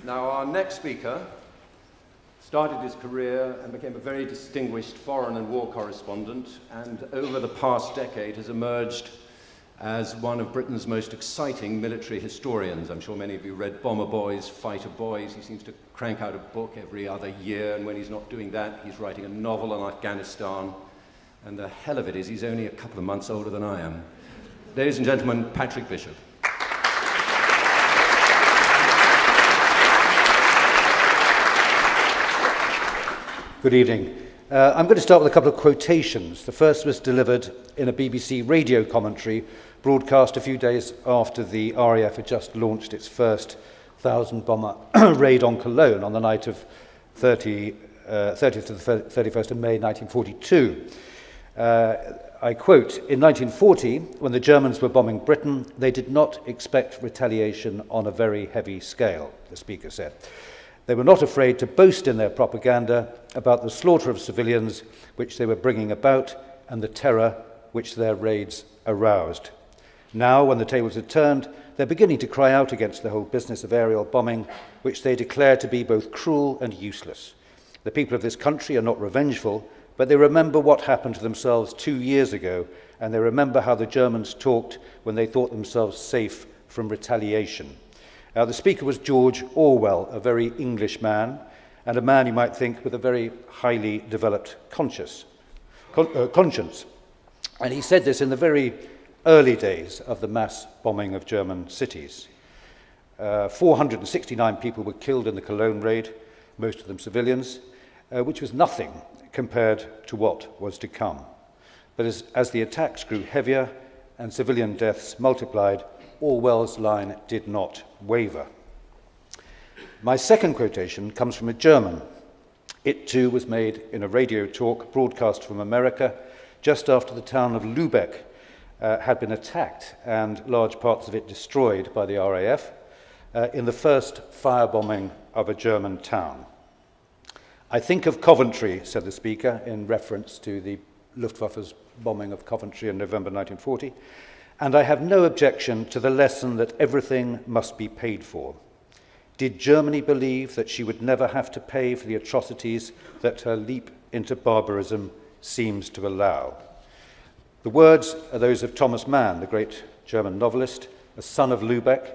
Now, our next speaker started his career and became a very distinguished foreign and war correspondent, and over the past decade has emerged as one of Britain's most exciting military historians. I'm sure many of you read Bomber Boys, Fighter Boys. He seems to crank out a book every other year, and when he's not doing that, he's writing a novel on Afghanistan. And the hell of it is, he's only a couple of months older than I am. Ladies and gentlemen, Patrick Bishop. Good evening. I'm going to start with a couple of quotations. The first was delivered in a BBC radio commentary broadcast a few days after the RAF had just launched its first 1,000-bomber raid on Cologne on the night of 30th to the 31st of May 1942. I quote, "In 1940, when the Germans were bombing Britain, they did not expect retaliation on a very heavy scale," the speaker said. "They were not afraid to boast in their propaganda about the slaughter of civilians which they were bringing about and the terror which their raids aroused. Now, when the tables had turned, they're beginning to cry out against the whole business of aerial bombing, which they declare to be both cruel and useless. The people of this country are not revengeful, but they remember what happened to themselves 2 years ago, and they remember how the Germans talked when they thought themselves safe from retaliation." The speaker was George Orwell, a very English man, and a man you might think with a very highly developed conscience. And he said this in the very early days of the mass bombing of German cities. 469 people were killed in the Cologne raid, most of them civilians, which was nothing compared to what was to come. But as the attacks grew heavier and civilian deaths multiplied, Orwell's line did not waver. My second quotation comes from a German. It too was made in a radio talk broadcast from America just after the town of Lübeck had been attacked and large parts of it destroyed by the RAF in the first firebombing of a German town. "I think of Coventry," said the speaker, in reference to the Luftwaffe's bombing of Coventry in November 1940, "and I have no objection to the lesson that everything must be paid for. Did Germany believe that she would never have to pay for the atrocities that her leap into barbarism seems to allow?" The words are those of Thomas Mann, the great German novelist, a son of Lübeck,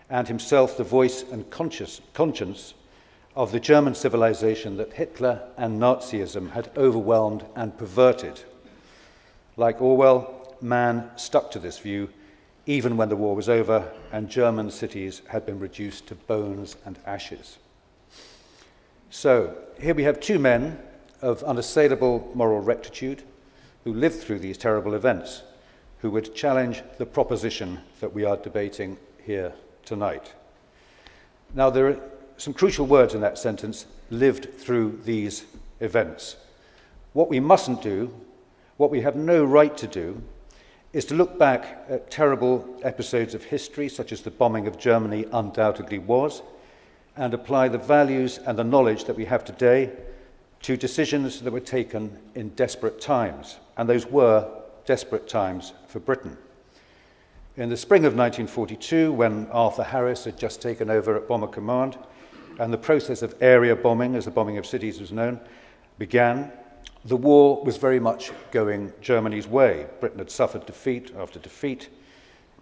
and himself the voice and conscience of the German civilization that Hitler and Nazism had overwhelmed and perverted. Like Orwell, Mann stuck to this view even when the war was over and German cities had been reduced to bones and ashes. So here we have two men of unassailable moral rectitude who lived through these terrible events, who would challenge the proposition that we are debating here tonight. Now, there are some crucial words in that sentence: lived through these events. What we mustn't do, what we have no right to do, is to look back at terrible episodes of history, such as the bombing of Germany undoubtedly was, and apply the values and the knowledge that we have today to decisions that were taken in desperate times. And those were desperate times for Britain. In the spring of 1942, when Arthur Harris had just taken over at Bomber Command, and the process of area bombing, as the bombing of cities was known, began, the war was very much going Germany's way. Britain had suffered defeat after defeat.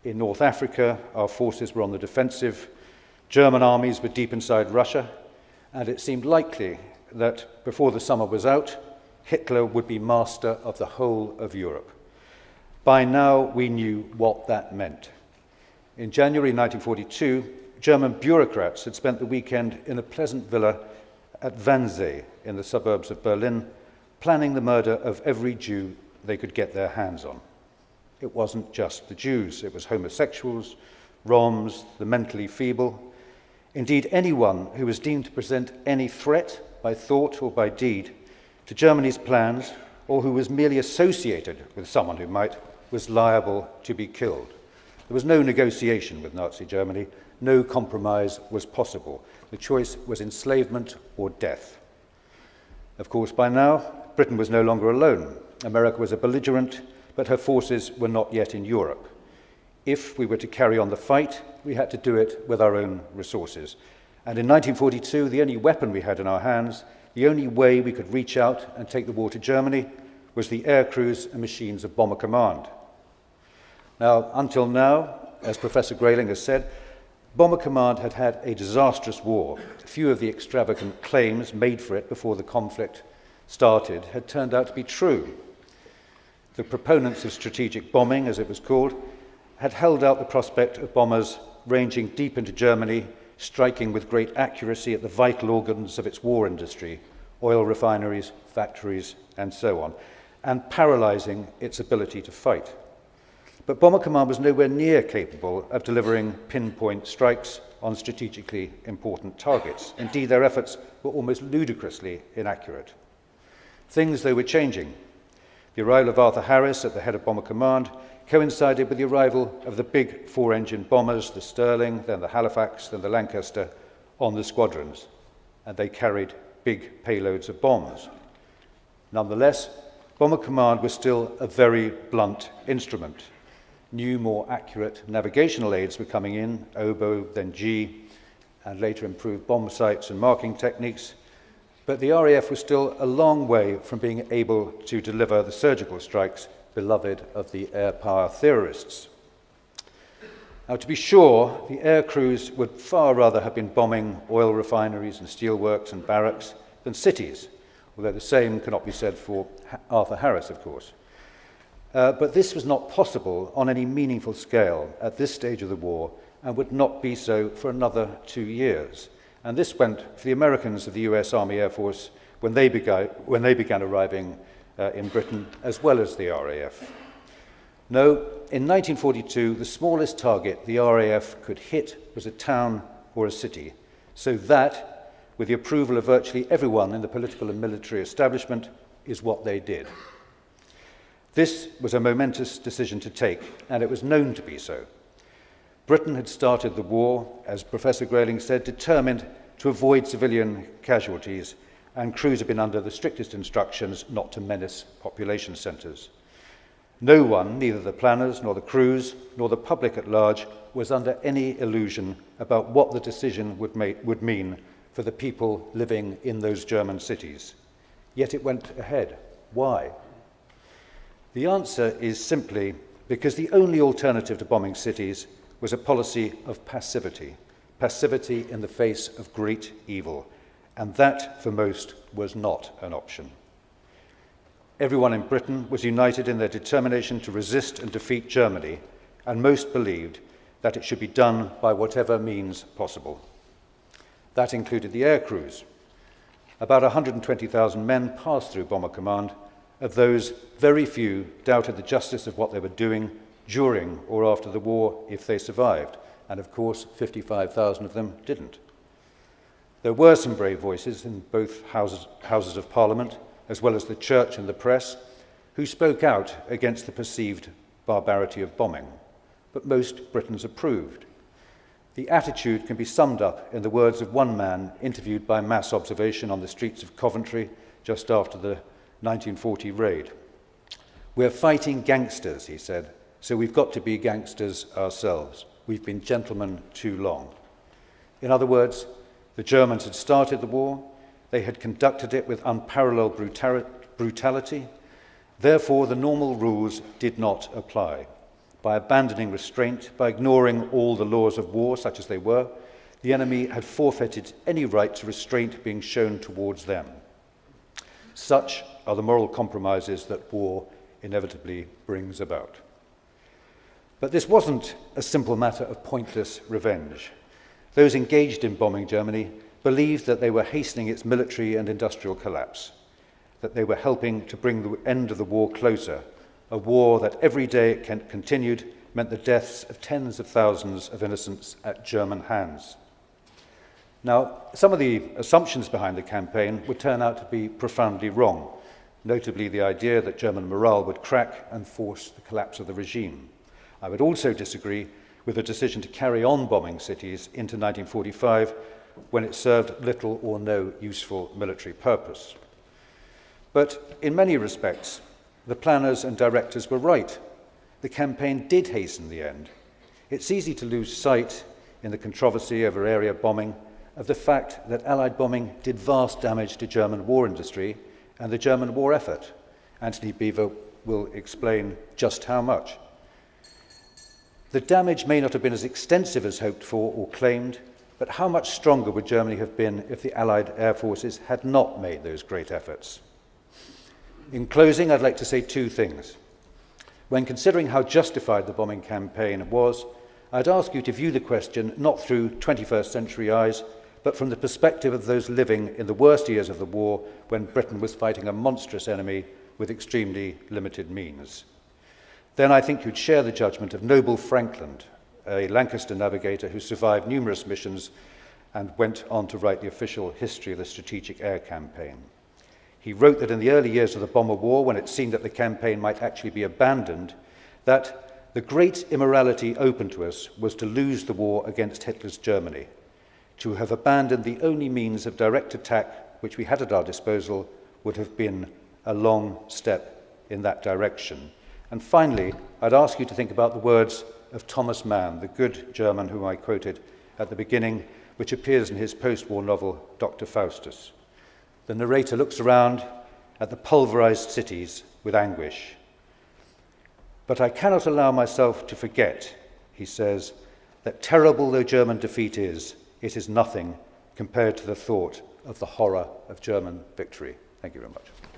In North Africa, our forces were on the defensive. German armies were deep inside Russia, and it seemed likely that before the summer was out, Hitler would be master of the whole of Europe. By now, we knew what that meant. In January 1942, German bureaucrats had spent the weekend in a pleasant villa at Wannsee in the suburbs of Berlin, planning the murder of every Jew they could get their hands on. It wasn't just the Jews, it was homosexuals, Roms, the mentally feeble. Indeed, anyone who was deemed to present any threat by thought or by deed to Germany's plans, or who was merely associated with someone who might, was liable to be killed. There was no negotiation with Nazi Germany, no compromise was possible. The choice was enslavement or death. Of course, by now, Britain was no longer alone. America was a belligerent, but her forces were not yet in Europe. If we were to carry on the fight, we had to do it with our own resources. And in 1942, the only weapon we had in our hands, the only way we could reach out and take the war to Germany, was the air crews and machines of Bomber Command. Now, until now, as Professor Grayling has said, Bomber Command had had a disastrous war. Few of the extravagant claims made for it before the conflict started had turned out to be true. The proponents of strategic bombing, as it was called, had held out the prospect of bombers ranging deep into Germany, striking with great accuracy at the vital organs of its war industry, oil refineries, factories, and so on, and paralyzing its ability to fight. But Bomber Command was nowhere near capable of delivering pinpoint strikes on strategically important targets. Indeed, their efforts were almost ludicrously inaccurate. Things, though, were changing. The arrival of Arthur Harris at the head of Bomber Command coincided with the arrival of the big four-engine bombers, the Stirling, then the Halifax, then the Lancaster, on the squadrons, and they carried big payloads of bombs. Nonetheless, Bomber Command was still a very blunt instrument. New, more accurate navigational aids were coming in, oboe, then G, and later improved bomb sights and marking techniques. But the RAF was still a long way from being able to deliver the surgical strikes beloved of the air power theorists. Now, to be sure, the air crews would far rather have been bombing oil refineries and steelworks and barracks than cities, although the same cannot be said for Arthur Harris, of course. But this was not possible on any meaningful scale at this stage of the war, and would not be so for another 2 years. And this went for the Americans of the US Army Air Force when they began arriving in Britain, as well as the RAF. No, in 1942, the smallest target the RAF could hit was a town or a city, so that, with the approval of virtually everyone in the political and military establishment, is what they did. This was a momentous decision to take, and it was known to be so. Britain had started the war, as Professor Grayling said, determined to avoid civilian casualties, and crews had been under the strictest instructions not to menace population centres. No one, neither the planners nor the crews, nor the public at large, was under any illusion about what the decision would mean for the people living in those German cities. Yet it went ahead. Why? The answer is simply because the only alternative to bombing cities was a policy of passivity in the face of great evil, and that, for most, was not an option. Everyone in Britain was united in their determination to resist and defeat Germany, and most believed that it should be done by whatever means possible. That included the air crews. About 120,000 men passed through Bomber Command. Of those, very few doubted the justice of what they were doing during or after the war if they survived, and of course 55,000 of them didn't. There were some brave voices in both houses of Parliament, as well as the church and the press, who spoke out against the perceived barbarity of bombing, but most Britons approved. The attitude can be summed up in the words of one man interviewed by Mass Observation on the streets of Coventry just after the 1940 raid. "We're fighting gangsters," he said, "so we've got to be gangsters ourselves. We've been gentlemen too long." In other words, the Germans had started the war. They had conducted it with unparalleled brutality. Therefore, the normal rules did not apply. By abandoning restraint, by ignoring all the laws of war, such as they were, the enemy had forfeited any right to restraint being shown towards them. Such are the moral compromises that war inevitably brings about. But this wasn't a simple matter of pointless revenge. Those engaged in bombing Germany believed that they were hastening its military and industrial collapse, that they were helping to bring the end of the war closer, a war that every day it continued meant the deaths of tens of thousands of innocents at German hands. Now, some of the assumptions behind the campaign would turn out to be profoundly wrong, notably the idea that German morale would crack and force the collapse of the regime. I would also disagree with the decision to carry on bombing cities into 1945 when it served little or no useful military purpose. But in many respects, the planners and directors were right. The campaign did hasten the end. It's easy to lose sight in the controversy over area bombing of the fact that Allied bombing did vast damage to German war industry and the German war effort. Anthony Beevor will explain just how much. The damage may not have been as extensive as hoped for or claimed, but how much stronger would Germany have been if the Allied air forces had not made those great efforts? In closing, I'd like to say two things. When considering how justified the bombing campaign was, I'd ask you to view the question not through 21st century eyes, but from the perspective of those living in the worst years of the war when Britain was fighting a monstrous enemy with extremely limited means. Then I think you'd share the judgment of Noble Frankland, a Lancaster navigator who survived numerous missions and went on to write the official history of the Strategic Air Campaign. He wrote that in the early years of the Bomber War, when it seemed that the campaign might actually be abandoned, that the great immorality open to us was to lose the war against Hitler's Germany. To have abandoned the only means of direct attack which we had at our disposal would have been a long step in that direction. And finally, I'd ask you to think about the words of Thomas Mann, the good German whom I quoted at the beginning, which appears in his post-war novel, Dr. Faustus. The narrator looks around at the pulverized cities with anguish. But I cannot allow myself to forget, he says, that terrible though German defeat is, it is nothing compared to the thought of the horror of German victory. Thank you very much.